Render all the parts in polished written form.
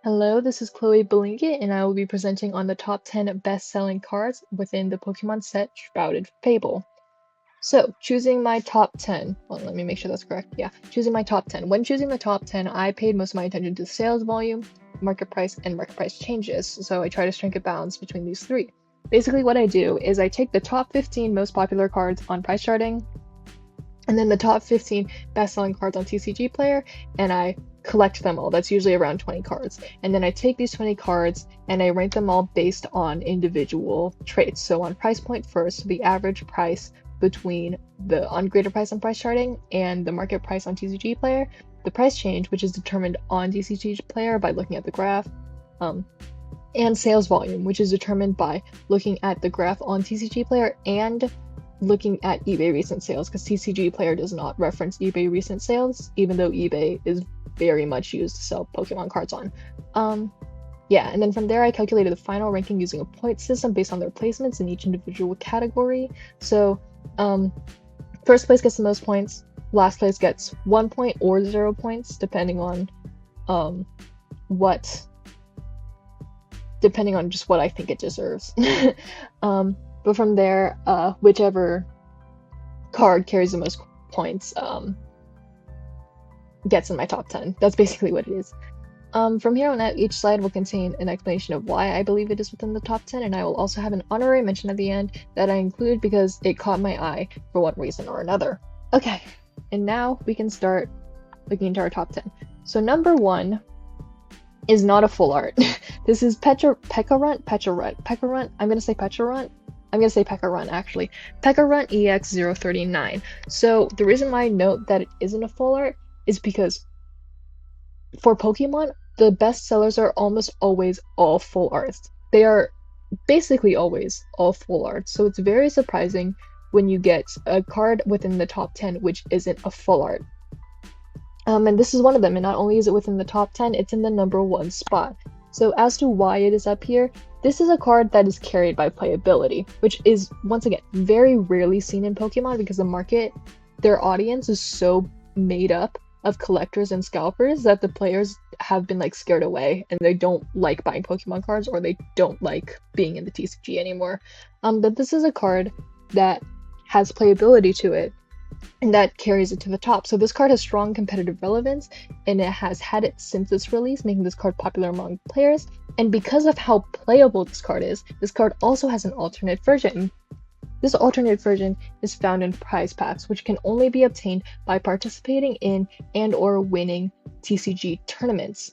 Hello, this is Chloe Belinkit, and I will be presenting on the top 10 best-selling cards within the Pokemon set Shrouded Fable. So, choosing my top 10, well, let me make sure that's correct. Yeah, choosing my top 10. When choosing the top 10, I paid most of my attention to sales volume, market price, and market price changes, so I try to strike a balance between these three. Basically, what I do is I take the top 15 most popular cards on price charting, and then the top 15 best-selling cards on TCG Player, and I collect them all. That's usually around 20 cards. And then I take these 20 cards and I rank them all based on individual traits. So on price point first, the average price between the ungraded price on price charting and the market price on TCG Player, the price change, which is determined on TCG Player by looking at the graph, and sales volume, which is determined by looking at the graph on TCG Player and looking at eBay recent sales, because TCG Player does not reference eBay recent sales, even though eBay is very much used to sell Pokemon cards on. Yeah, and then from there I calculated the final ranking using a point system based on their placements in each individual category. So first place gets the most points, last place gets 1 point or 0 points, depending on just what I think it deserves. But from there, whichever card carries the most points gets in my top 10. That's basically what it is. From here on out, each slide will contain an explanation of why I believe it is within the top 10, and I will also have an honorary mention at the end that I include because it caught my eye for one reason or another. Okay, and now we can start looking into our top 10. So number 1 is not a full art. This is Pekarunt. I'm gonna say Pecharunt. I'm gonna say Pekarunt actually. Pekarunt EX039. So the reason why I note that it isn't a full art is because for Pokemon, the best sellers are almost always all full arts. They are basically always all full arts. So it's very surprising when you get a card within the top 10 which isn't a full art. And this is one of them, and not only is it within the top 10, it's in the number 1 spot. So as to why it is up here, this is a card that is carried by playability, which is, once again, very rarely seen in Pokemon because the market, their audience is so made up of collectors and scalpers that the players have been like scared away and they don't like buying Pokemon cards, or they don't like being in the TCG anymore. But this is a card that has playability to it and that carries it to the top. So this card has strong competitive relevance, and it has had it since its release, making this card popular among players. And because of how playable this card is, this card also has an alternate version. This alternate version is found in prize packs, which can only be obtained by participating in and or winning TCG tournaments.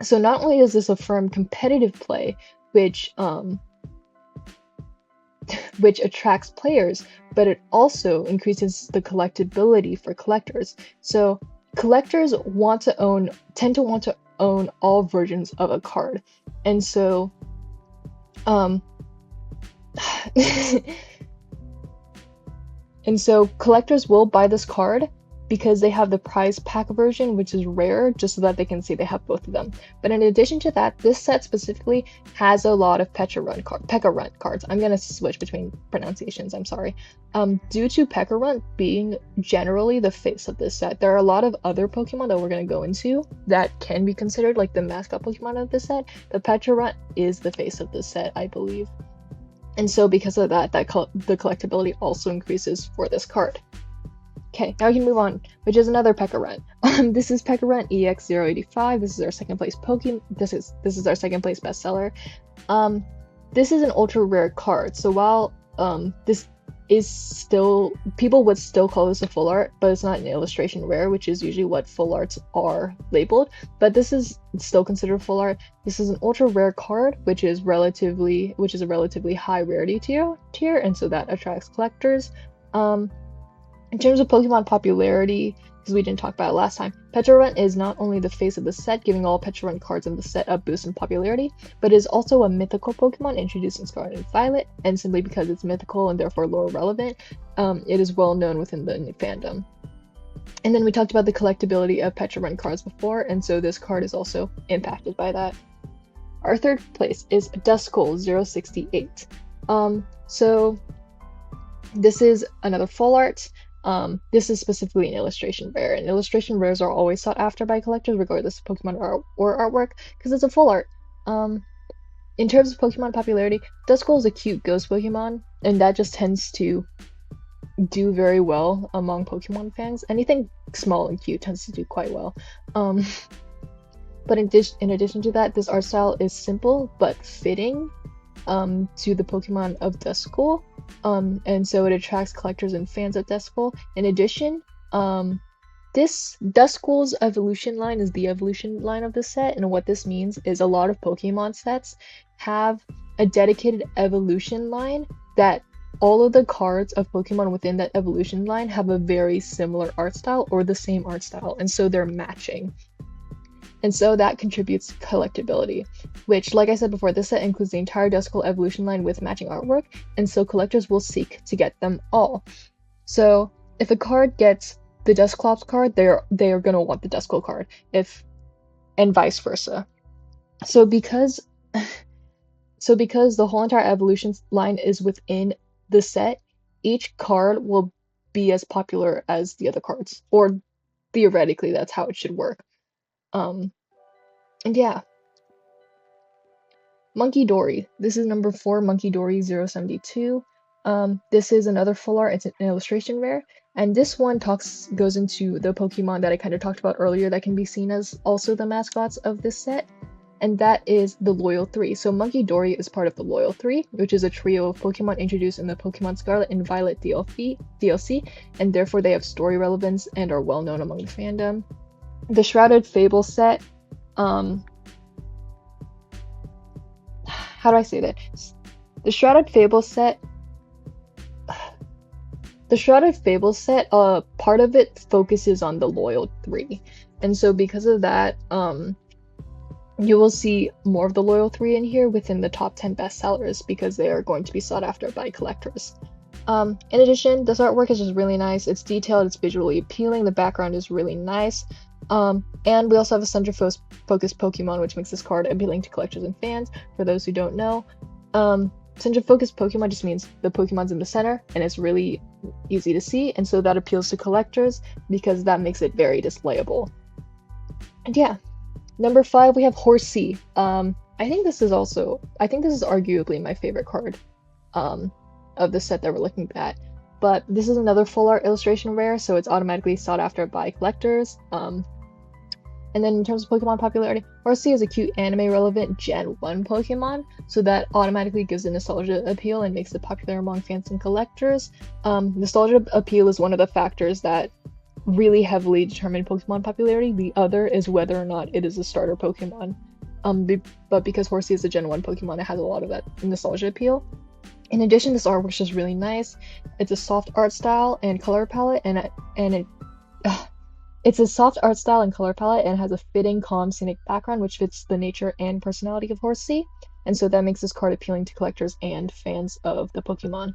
So not only is this a firm competitive play, which attracts players, but it also increases the collectability for collectors. So collectors tend to want to own all versions of a card. And so and so collectors will buy this card because they have the prize pack version, which is rare, just so that they can see they have both of them. But in addition to that, this set specifically has a lot of Pekarunt cards. I'm gonna switch between pronunciations, I'm sorry. Due to Pekarunt being generally the face of this set, there are a lot of other Pokemon that we're gonna go into that can be considered like the mascot Pokemon of this set, but Pekarunt is the face of this set, I believe. And so because of that, the collectability also increases for this card. Okay, now we can move on, which is another Pekarunt. This is Pekarunt EX085. This is our second place Pokemon. This is our second place bestseller. This is an ultra rare card. So while this is still, people would still call this a full art, but it's not an illustration rare, which is usually what full arts are labeled. But this is still considered full art. This is an ultra rare card, which is a relatively high rarity tier, and so that attracts collectors. In terms of Pokemon popularity, because we didn't talk about it last time, Pekarunt is not only the face of the set, giving all Pekarunt cards in the set a boost in popularity, but is also a mythical Pokemon introduced in Scarlet and Violet, and simply because it's mythical and therefore lore relevant, it is well known within the fandom. And then we talked about the collectability of Pekarunt cards before, and so this card is also impacted by that. Our third place is Duskull 068. So this is another full art. This is specifically an illustration rare, and illustration rares are always sought after by collectors, regardless of Pokemon or artwork, because it's a full art. In terms of Pokemon popularity, Duskull is a cute ghost Pokemon, and that just tends to do very well among Pokemon fans. Anything small and cute tends to do quite well. But in addition to that, this art style is simple but fitting to the Pokemon of Duskull, and so it attracts collectors and fans of Duskull. In addition, this Duskull's evolution line is the evolution line of the set, and what this means is a lot of Pokemon sets have a dedicated evolution line that all of the cards of Pokemon within that evolution line have a very similar art style or the same art style, and so they're matching. And so that contributes to collectability, which, like I said before, this set includes the entire Duskull evolution line with matching artwork, and so collectors will seek to get them all. So if a card gets the Dusclops card, they are gonna want the Duskull card, and vice versa. So because the whole entire evolution line is within the set, each card will be as popular as the other cards, or theoretically that's how it should work. And yeah. Monkey Dory. This is number 4, Monkey Dory 072. This is another full art, it's an illustration rare, and this one goes into the Pokemon that I kind of talked about earlier that can be seen as also the mascots of this set, and that is the Loyal 3. So Monkey Dory is part of the Loyal 3, which is a trio of Pokemon introduced in the Pokemon Scarlet and Violet DLC, and therefore they have story relevance and are well known among the fandom. The Shrouded Fable set, how do I say that? The Shrouded Fable set, part of it focuses on the Loyal 3, and so because of that, you will see more of the Loyal 3 in here within the top 10 bestsellers because they are going to be sought after by collectors. In addition, this artwork is just really nice. It's detailed, it's visually appealing, the background is really nice. And we also have a center-focused Pokemon, which makes this card appealing to collectors and fans. For those who don't know, center-focused Pokemon just means the Pokemon's in the center, and it's really easy to see, and so that appeals to collectors because that makes it very displayable. And yeah, number 5 we have Horsea. I think this is arguably my favorite card of the set that we're looking at. But this is another full art illustration rare, so it's automatically sought after by collectors. And then in terms of Pokemon popularity, Horsea is a cute anime-relevant Gen 1 Pokemon, so that automatically gives it nostalgia appeal and makes it popular among fans and collectors. Nostalgia appeal is one of the factors that really heavily determine Pokemon popularity. The other is whether or not it is a starter Pokemon. But because Horsea is a Gen 1 Pokemon, it has a lot of that nostalgia appeal. In addition, this artwork is just really nice. It's a soft art style and color palette, it's a soft art style and color palette and has a fitting, calm, scenic background which fits the nature and personality of Horsea, and so that makes this card appealing to collectors and fans of the Pokemon.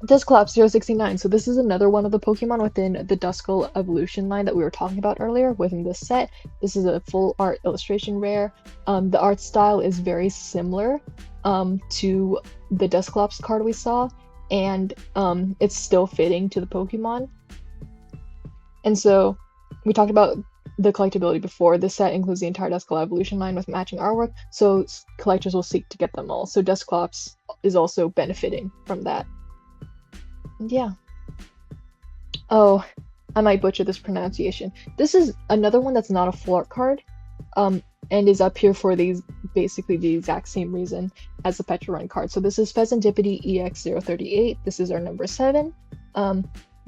Dusclops 069. So this is another one of the Pokemon within the Duskull evolution line that we were talking about earlier within this set. This is a full art illustration rare. The art style is very similar to the Dusclops card we saw, and it's still fitting to the Pokemon. And so we talked about the collectability before. This set includes the entire Duskull evolution line with matching artwork, so collectors will seek to get them all. So Dusclops is also benefiting from that. And yeah. Oh, I might butcher this pronunciation. This is another one that's not a full art card, and is up here for basically the exact same reason as the Petra Run card. So this is Pheasantipede EX038. This is our number 7.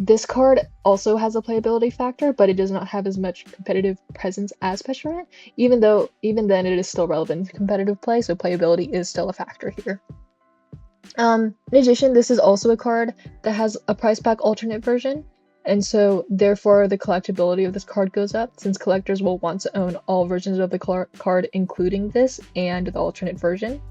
This card also has a playability factor, but it does not have as much competitive presence as Petra Run, even then it is still relevant to competitive play, so playability is still a factor here. In addition, this is also a card that has a price pack alternate version, and so therefore the collectability of this card goes up, since collectors will want to own all versions of the card including this and the alternate version.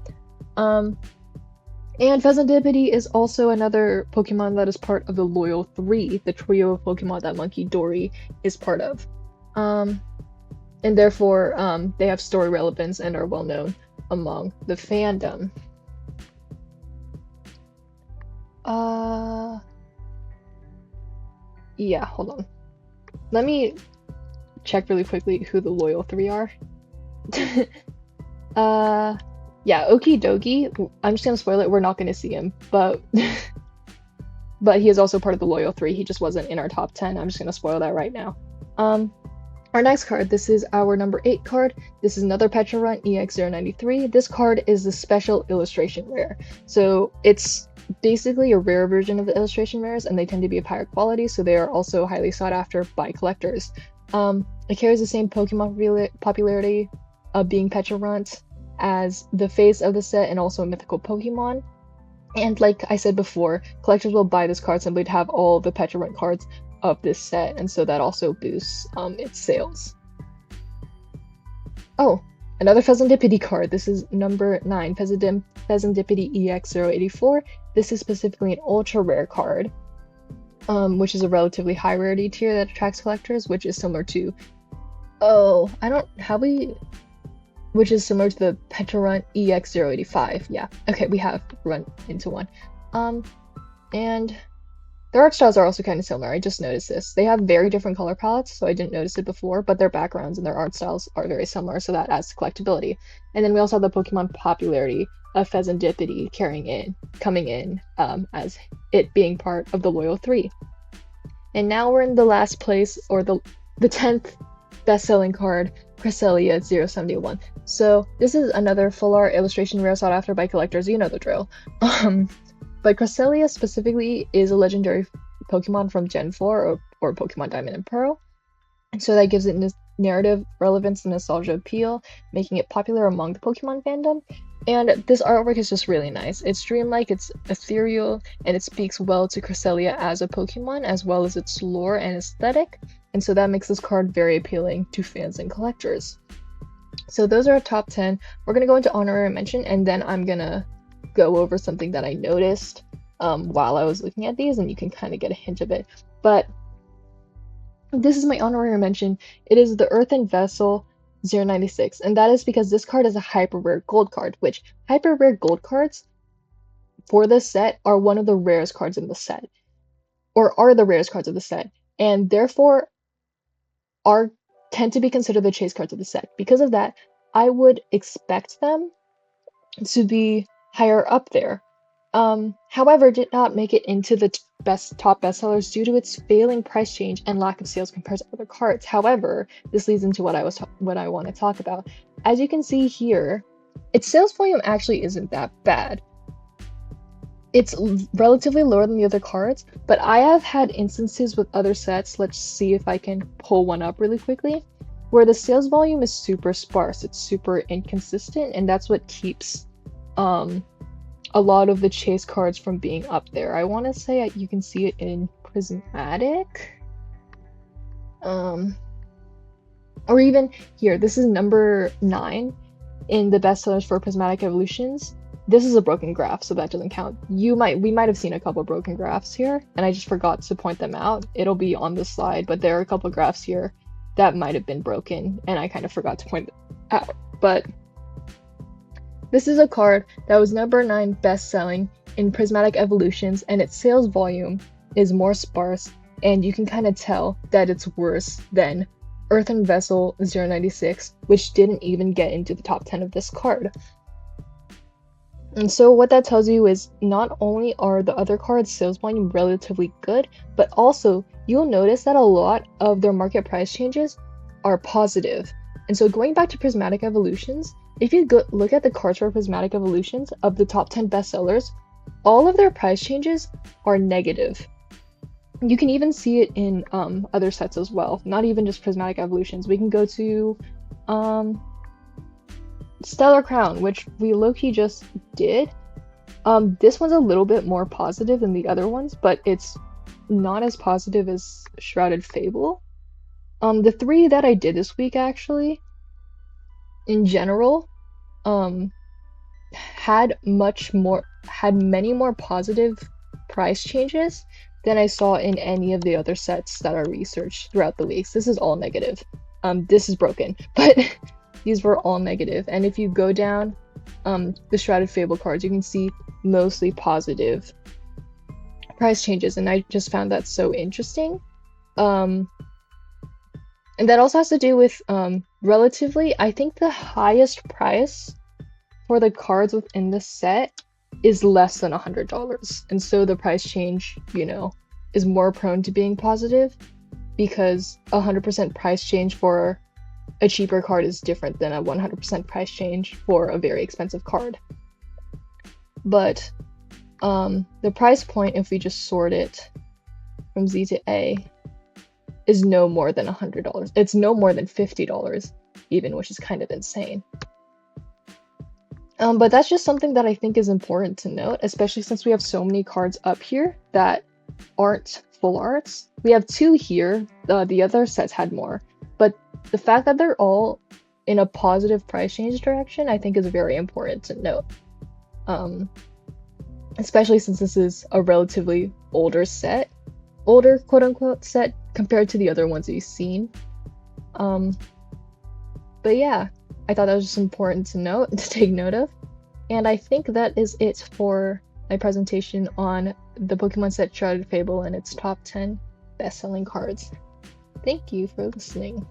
And Pheasantipede is also another Pokemon that is part of the Loyal 3, the trio of Pokemon that Monkey Dory is part of. And therefore, they have story relevance and are well known among the fandom. Yeah, hold on. Let me check really quickly who the loyal 3 are. Yeah, Okie Dokie. I'm just gonna spoil it. We're not gonna see him, but but he is also part of the loyal 3. He just wasn't in our top 10. I'm just gonna spoil that right now. Our next card, this is our number 8 card. This is another Petrarun EX093. This card is the special illustration rare. So it's basically a rare version of the illustration rares, and they tend to be of higher quality, so they are also highly sought after by collectors. It carries the same Pokemon popularity of being Petrarunt as the face of the set and also a mythical Pokemon. And like I said before, collectors will buy this card simply to have all the Petrarunt cards of this set, and so that also boosts its sales. Oh, another Pheasantipity card. This is number 9, Pheasantipity EX084. This is specifically an ultra rare card, which is a relatively high rarity tier that attracts collectors, which is similar to which is similar to the Petrarun EX085. Yeah, okay, we have run into one. And their art styles are also kind of similar. I just noticed this. They have very different color palettes, so I didn't notice it before, but their backgrounds and their art styles are very similar, so that adds to collectability. And then we also have the Pokemon popularity of Pheasantipity coming in as it being part of the loyal 3. And now we're in the last place, or the 10th best-selling card, Cresselia 071. So this is another full art illustration rare sought after by collectors. You know the drill. But Cresselia specifically is a legendary Pokemon from Gen 4 or Pokemon Diamond and Pearl. And so that gives it narrative relevance and nostalgia appeal, making it popular among the Pokemon fandom. And this artwork is just really nice. It's dreamlike, it's ethereal, and it speaks well to Cresselia as a Pokemon, as well as its lore and aesthetic. And so that makes this card very appealing to fans and collectors. So those are our top 10. We're going to go into honorary mention, and then I'm going to go over something that I noticed while I was looking at these, and you can kind of get a hint of it. But this is my honorary mention. It is the Earthen Vessel 096, and that is because this card is a hyper rare gold card, which hyper rare gold cards for this set are one of the rarest cards in the set, or are the rarest cards of the set, and therefore tend to be considered the chase cards of the set. Because of that, I would expect them to be higher up there. However, did not make it into the top bestsellers due to its failing price change and lack of sales compared to other cards. However, this leads into what I want to talk about. As you can see here, its sales volume actually isn't that bad. It's relatively lower than the other cards, but I have had instances with other sets, let's see if I can pull one up really quickly, where the sales volume is super sparse, it's super inconsistent, and that's what keeps a lot of the chase cards from being up there. I want to say you can see it in Prismatic, or even here, this is number 9 in the bestsellers for Prismatic Evolutions. This is a broken graph, so that doesn't count. We might have seen a couple broken graphs here, and I just forgot to point them out. It'll be on the slide, but there are a couple graphs here that might have been broken, and I kind of forgot to point them out. But this is a card that was number 9 best-selling in Prismatic Evolutions, and its sales volume is more sparse, and you can kind of tell that it's worse than Earthen Vessel 096, which didn't even get into the top 10 of this card. And so what that tells you is not only are the other cards' sales volume relatively good, but also you'll notice that a lot of their market price changes are positive. And so going back to Prismatic Evolutions, if you look at the cards for Prismatic Evolutions of the top 10 bestsellers, all of their price changes are negative. You can even see it in other sets as well, not even just Prismatic Evolutions. We can go to Stellar Crown, which we low-key just did. This one's a little bit more positive than the other ones, but it's not as positive as Shrouded Fable. The 3 that I did this week, actually, in general, had many more positive price changes than I saw in any of the other sets that I researched throughout the weeks. This is all negative. This is broken, but these were all negative. And if you go down the Shrouded Fable cards, you can see mostly positive price changes, and I just found that so interesting. And that also has to do with relatively, I think the highest price for the cards within the set is less than $100. And so the price change, you know, is more prone to being positive because 100% price change for a cheaper card is different than a 100% price change for a very expensive card. But the price point, if we just sort it from Z to A, is no more than $100. It's no more than $50 even, which is kind of insane. But that's just something that I think is important to note, especially since we have so many cards up here that aren't full arts. We have 2 here, the other sets had more, but the fact that they're all in a positive price change direction, I think is very important to note. Especially since this is a relatively older quote-unquote set compared to the other ones that you've seen. But yeah, I thought that was just important to note, to take note of. And I think that is it for my presentation on the Pokemon set Shrouded Fable and its top 10 best-selling cards. Thank you for listening.